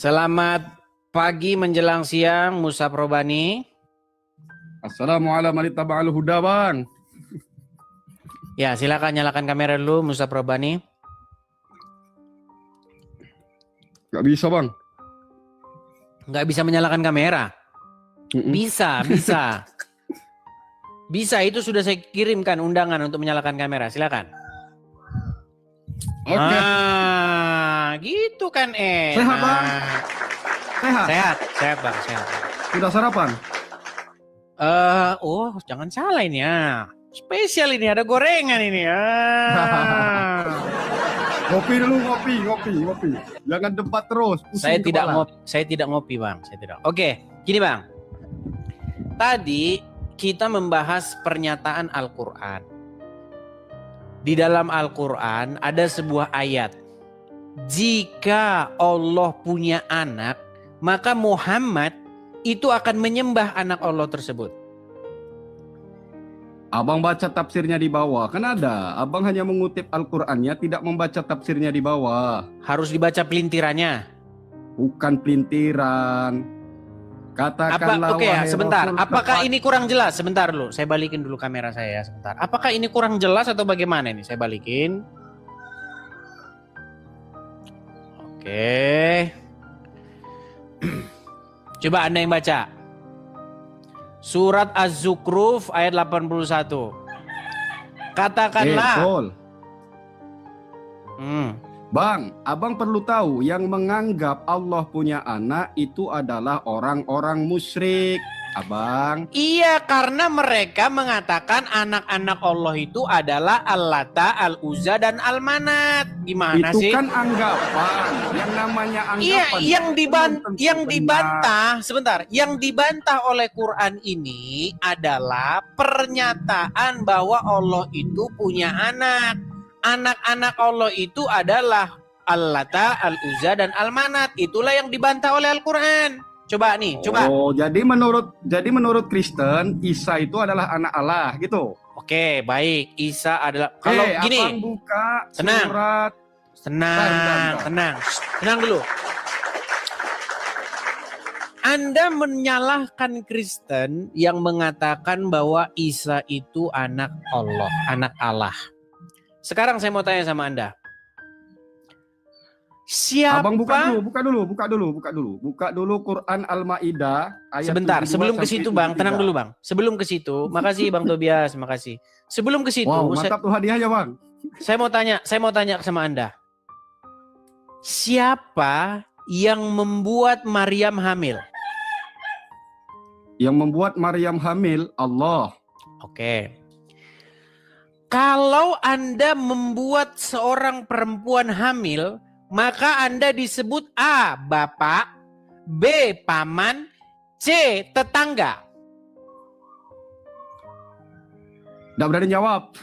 Selamat pagi menjelang siang, Musab Robani. Assalamualaikum warahmatullahi huda, Bang. Ya, silakan nyalakan kamera dulu, Musab Robani. Gak bisa, Bang. Nggak bisa menyalakan kamera? Bisa. Bisa, itu sudah saya kirimkan undangan untuk menyalakan kamera. Silakan. Oke. Gitu kan Sehat, Bang? Sehat Bang, sehat. Sudah sarapan? Jangan salah ini ya. Spesial ini, ada gorengan ini ya. Ngopi dulu, ngopi. Jangan debat terus. Saya tidak ngopi, Bang. Oke, gini, Bang. Tadi kita membahas pernyataan Al-Qur'an. Di dalam Al-Qur'an ada sebuah ayat. Jika Allah punya anak, maka Muhammad itu akan menyembah anak Allah tersebut. Abang baca tafsirnya di bawah. Kan ada. Abang hanya mengutip Al-Qur'annya, tidak membaca tafsirnya di bawah. Harus dibaca pelintirannya. Bukan pelintiran. Katakanlah Oke ya, wahai sebentar. Rasul, Apakah ini kurang jelas? Sebentar dulu. Saya balikin dulu kamera saya ya, sebentar. Apakah ini kurang jelas atau bagaimana ini? Saya balikin. Oke. Coba Anda yang baca. Surat Az-Zukhruf ayat 81. Katakanlah. Betul. Bang, abang perlu tahu yang menganggap Allah punya anak itu adalah orang-orang musyrik, abang. Iya, karena mereka mengatakan anak-anak Allah itu adalah Al-Lata, Al-Uzza, dan Al-Manat. Gimana itu sih? Itu kan anggapan. Yang namanya anggapan. Iya, yang dibantah oleh Quran ini adalah pernyataan bahwa Allah itu punya anak. Anak-anak Allah itu adalah Al-Lata, Al-Uzza, dan Al-Manat. Itulah yang dibantah oleh Al-Quran. Coba. Oh, jadi menurut Kristen, Isa itu adalah anak Allah, gitu. Oke, baik. Isa adalah kalau gini. Abang buka tenang. Surat. Tenang dulu. Anda menyalahkan Kristen yang mengatakan bahwa Isa itu anak Allah, anak Allah. Sekarang saya mau tanya sama Anda. Siapa? Abang buka dulu. Buka dulu Quran Al-Maidah ayat. Sebentar, sebelum ke situ, Bang, tenang dulu, Bang. Sebelum ke situ, makasih Bang Tobias, makasih. Sebelum ke situ, mantap tuh hadiahnya, Bang. Saya mau tanya sama Anda. Siapa yang membuat Maryam hamil? Yang membuat Maryam hamil Allah. Oke. Kalau Anda membuat seorang perempuan hamil, maka Anda disebut A, bapak, B, paman, C, tetangga. Nggak berani jawab.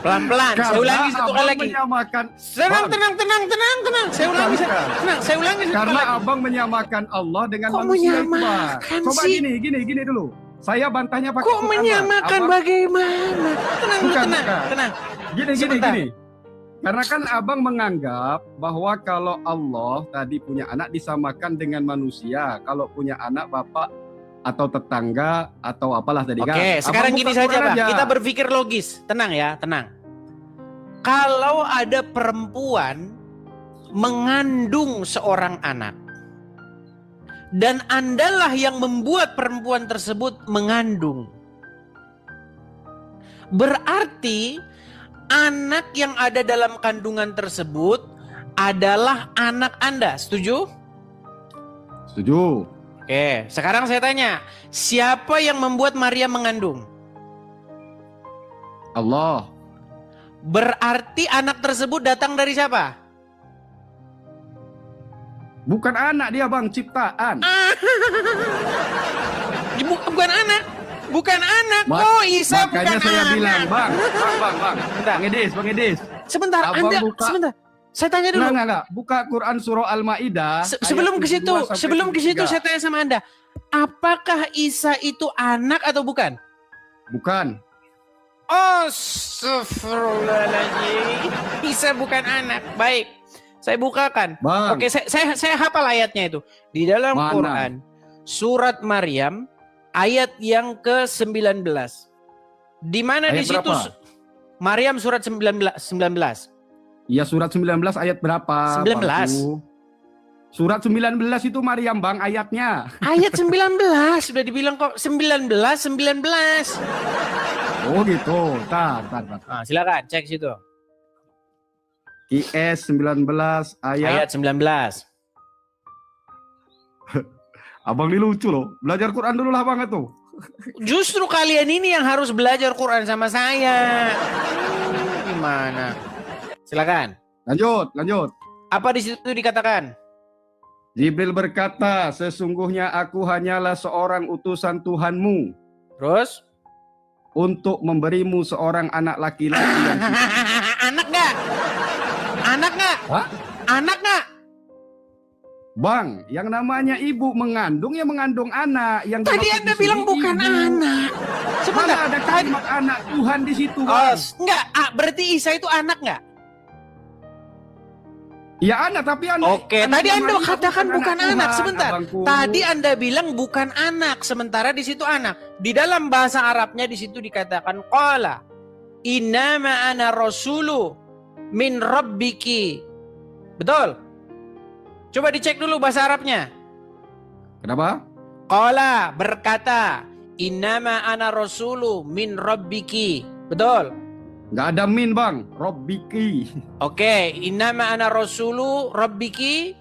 Pelan-pelan, saya ulangi satu kali lagi. Tenang. Saya ulangi satu kali lagi. Karena abang menyamakan Allah dengan manusia itu, Bang. Coba gini dulu. Saya bantahnya pakai Kok menyamakan bagaimana? Tenang. Gini. Karena kan abang menganggap bahwa kalau Allah tadi punya anak disamakan dengan manusia. Kalau punya anak bapak atau tetangga atau apalah tadi kan. Oke, sekarang gini saja, Bang. Kita berpikir logis. Tenang. Kalau ada perempuan mengandung seorang anak, dan Andalah yang membuat perempuan tersebut mengandung, berarti anak yang ada dalam kandungan tersebut adalah anak Anda. Setuju? Setuju. Oke, sekarang saya tanya, siapa yang membuat Maria mengandung? Allah. Berarti anak tersebut datang dari siapa? Bukan anak dia, Bang, ciptaan. Bukan anak. Oh, Isa bukan anak. Makanya saya bilang, Bang. Bang Edis. Sebentar. Saya tanya dulu. Enggak. Buka Quran surah Al-Maidah. Sebelum ke situ saya tanya sama Anda. Apakah Isa itu anak atau bukan? Bukan. Astagfirullahaladzim. Isa bukan anak. Baik. Saya bukakan. Bang. Oke, saya hafal ayatnya itu. Di dalam Mana? Quran, surat Maryam, ayat yang ke-19. Di mana di Ayat situ? berapa? Maryam surat 19. Ya surat 19 ayat berapa? 19. Bangku? Surat 19 itu Maryam Bang ayatnya. Ayat 19. Sudah dibilang kok 19. Oh gitu. Tar. Nah, silakan cek situ. IS 19 Ayat 19. Abang ini lucu loh. Belajar Quran dulu lah Bang itu. Justru kalian ini yang harus belajar Quran sama saya. Gimana? Silakan. Lanjut. Apa di situ dikatakan? Jibril berkata, sesungguhnya aku hanyalah seorang utusan Tuhanmu Terus? untuk memberimu seorang anak laki-laki yang Anak nggak? Anak nggak? Hah? Anak nggak? Bang, yang namanya ibu mengandung ya mengandung anak. Yang Tadi dimaksud Anda di sini bilang bukan ibu. anak. Mana Sebentar. ada kalimat anak Tuhan di situ, Oh, Bang? enggak. Berarti Isa itu anak nggak? Ya anak, tapi anak. Oke, anak tadi yang Anda Maria katakan bukan anak. Tuhan, Sebentar. abangku. Tadi Anda bilang bukan anak, sementara di situ anak. Di dalam bahasa Arabnya di situ dikatakan qala innama ana rasulu min rabbiki. Betul? Coba dicek dulu bahasa Arabnya. Kenapa? Qala berkata innama ana rasulu min rabbiki. Betul? Nggak ada min, Bang. Robbiki. Oke, innama ana rasulu rabbiki.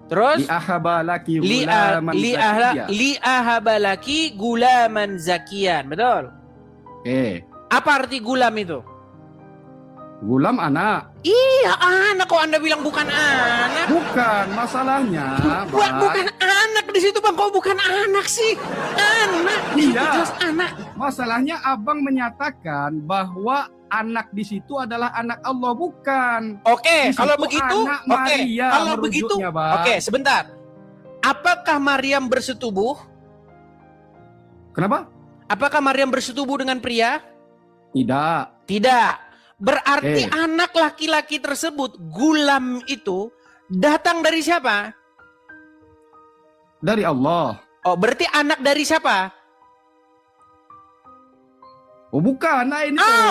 Terus Li'ahabalaki gulaman zakiyya. li'ahabalaki gulaman zakian. Betul? Oke. Apa arti gulam itu? Gulam anak. Iya anak, kok Anda bilang bukan anak? Bukan, masalahnya, Bang. Bukan anak di situ Bang, kok bukan anak sih? Anak, di situ Iya. jelas anak. Masalahnya Abang menyatakan bahwa anak di situ adalah anak Allah, bukan. Oke, Di kalau situ begitu, anak oke, Maria kalau begitu, merujuknya, Bang. oke, sebentar. Apakah Maryam bersetubuh? Kenapa? Apakah Maryam bersetubuh dengan pria? Tidak. Tidak. Berarti Oke. anak laki-laki tersebut, gulam itu datang dari siapa? Dari Allah. Oh, berarti anak dari siapa? Oh, bukan. Nah, ini tuh.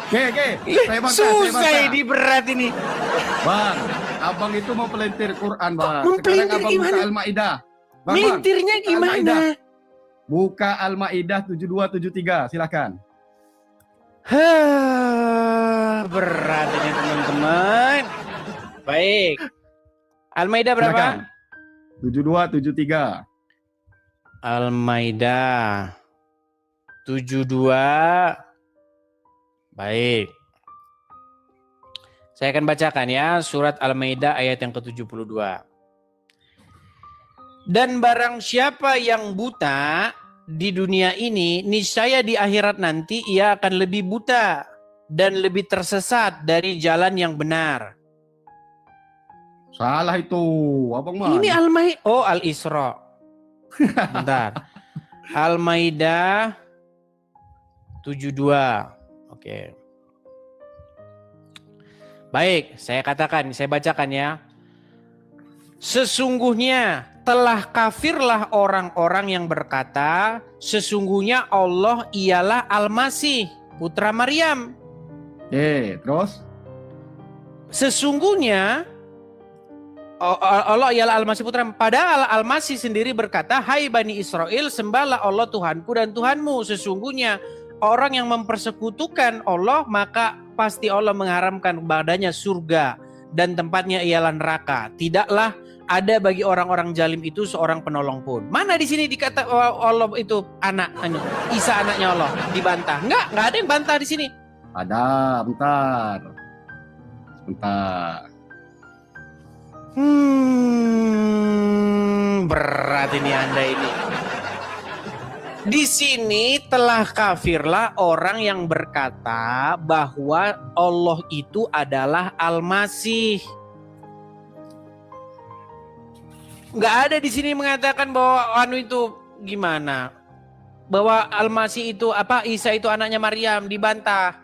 Oke. Saya bantah, Susah saya ini, berat ini. Bang, Abang itu mau pelintir Quran, Bang. Mempelintir Sekarang Abang gimana? buka Al-Maidah. Bang, Melintirnya buka Al-Maidah. gimana? Buka Al-Maidah 7273, silakan. Berat ini teman-teman. Baik. Al-Maidah berapa? Silakan. 7273. Al-Maidah 72. Baik. Saya akan bacakan ya surat Al-Maidah ayat yang ke-72. Dan barang siapa yang buta di dunia ini, niscaya di akhirat nanti ia akan lebih buta dan lebih tersesat dari jalan yang benar. Salah itu. Abang mah. Ini Al-Maidah. Oh, Al-Isra. Bentar. Al-Maidah 72. Oke. Baik, saya bacakan ya. Sesungguhnya telah kafirlah orang-orang yang berkata, sesungguhnya Allah ialah Al-Masih, putra Maryam. Terus? Sesungguhnya Allah ialah Al-Masih putra. Padahal Al-Masih sendiri berkata, hai Bani Israel, sembahlah Allah Tuhanku dan Tuhanmu. Sesungguhnya orang yang mempersekutukan Allah, maka pasti Allah mengharamkan padanya surga dan tempatnya ialah neraka. Tidaklah ada bagi orang-orang zalim itu seorang penolong pun. Mana di sini dikata Allah itu anak, Isa anaknya Allah, dibantah? Enggak ada yang bantah di sini. Ada, bentar. Sebentar. Berat ini Anda ini. Di sini telah kafirlah orang yang berkata bahwa Allah itu adalah Al-Masih. Nggak ada di sini mengatakan bahwa anu itu gimana? bahwa Al-Masih itu Isa itu anaknya Maryam, dibantah.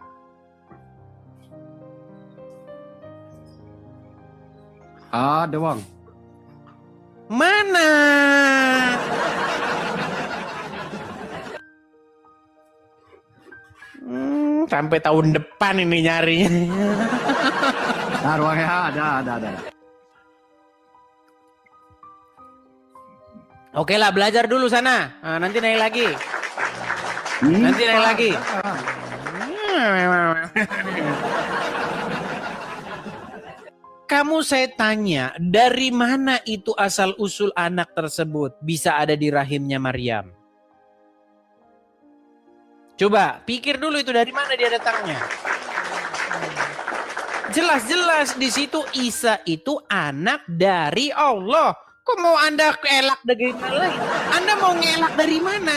Ada Bang. Mana? Sampai tahun depan ini nyarinya. Nah, Bang ya, ada. Oke lah, belajar dulu sana. Nah, nanti naik lagi. Nanti naik lagi. Kamu saya tanya, dari mana itu asal usul anak tersebut bisa ada di rahimnya Maryam? Coba pikir dulu itu dari mana dia datangnya. Jelas-jelas di situ Isa itu anak dari Allah. Kok mau Anda elak dari mana lagi? Anda mau ngelak dari mana?